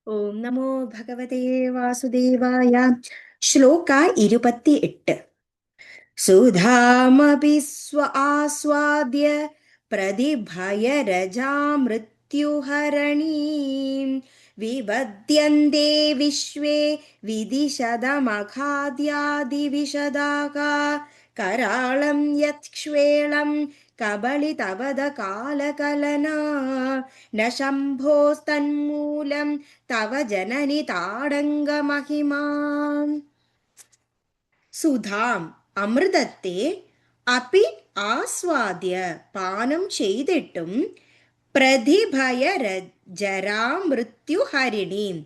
ഓം നമോ ഭഗവതേ വാസുദേവായ. ശ്ലോക 28. സുധാമപി ആസ്വാദ്യ പ്രതിഭയരജാമൃത്യുഹരണീം വിബദ്യന്തേ വിശ്വേ വിദിശദമഖാദ്യാദിവിശദാഃ कराळं यक्ष्वेळं कबलितवदकालकलना न शम्भोस्तन्मूलं तव जननि ताडङ्गमहिमाम्. സുധാം അമൃതത്തെ അപി ആസ്വാദ്യ പാനം ചെയ്തിട്ടും പ്രതിഭയ ജരാമൃത്യുഹരിണീം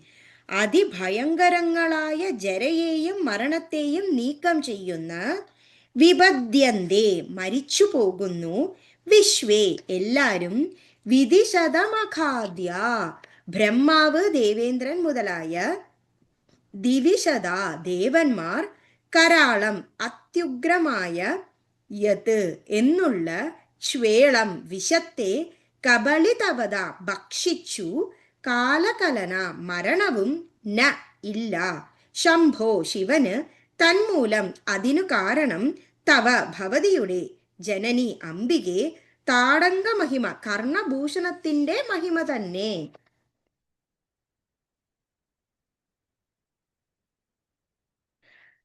അതിഭയങ്കരങ്ങളായ ജരയെയും മരണത്തെയും നീക്കം ചെയ്യുന്ന വിപദ്യന്തേ മരിച്ചു പോകുന്നു വിശ്വേ എല്ലാരും വിധിശതമഖാദ്യ ബ്രഹ്മാവ് ദേവേന്ദ്രൻ മുതലായ ദിവിശത ദേവന്മാർ കരാളം അത്യുഗ്രമായ യത് എന്നുള്ള ശ്വേളം വിഷത്തെ കബളിതവത ഭക്ഷിച്ചു കാലകലന മരണവും ന ഇല്ല ശംഭോ ശിവന് തന്മൂലം അതിനു കാരണം തവ ഭവതിയുടെ ജനനി അംബികെ താടങ്ക മഹിമ കർണഭൂഷണത്തിന്റെ മഹിമ തന്നെ.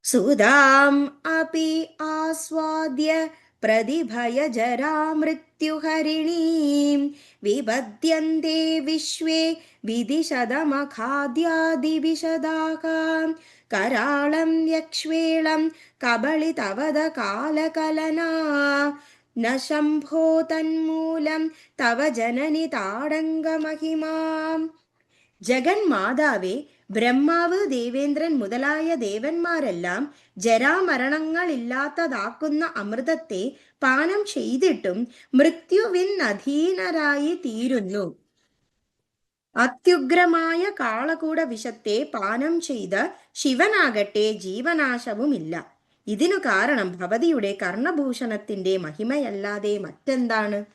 സുധാം അപി ആസ്വാദ്യ പ്രതിഭയജരാമൃത്യുഹരിണീം വിബദ്യന്തേ വിശ്വേ വിദിശദമഖാദ്യാദിവിശദാഃ कराळं यक्ष्वेळं कबलितवदकालकलना न शम्भो तन्मूलं तव जननि ताडङ्गमहिमाम्. ജഗന്മാതാവേ, ബ്രഹ്മാവ് ദേവേന്ദ്രൻ മുതലായ ദേവന്മാരെല്ലാം ജരാമരണങ്ങളില്ലാത്തതാക്കുന്ന അമൃതത്തെ പാനം ചെയ്തിട്ടും മൃത്യുവിനധീനരായി തീരുന്നു. അത്യുഗ്രമായ കാളകൂട വിഷത്തെ പാനം ചെയ്ത ശിവനാകട്ടെ ജീവനാശവുമില്ല. ഇതിനു കാരണം ഭവതിയുടെ കർണഭൂഷണത്തിന്റെ മഹിമയല്ലാതെ മറ്റെന്താണ്?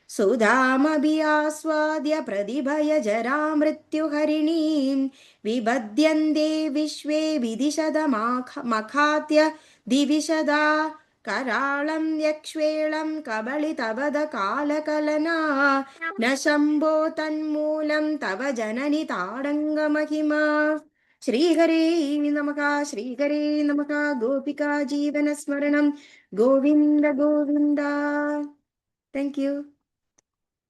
സുധാമപി ആസ്വാദ്യ പ്രതിഭയജരാമൃത്യുഹരിണീം വിബദ്യന്തേ വിശ്വേ വിദിശദമഖാദ്യ ദിവിശദാ कराळं यक्ष्वेळं कबलितवदकालकलना न शम्भो तन्मूलं तव जननि ताडङ्गमहिमा. श्रीहरे नमः. श्रीहरे नमः. गोपिका जीवनस्मरणं गोविन्द गोविन्द. Thank you.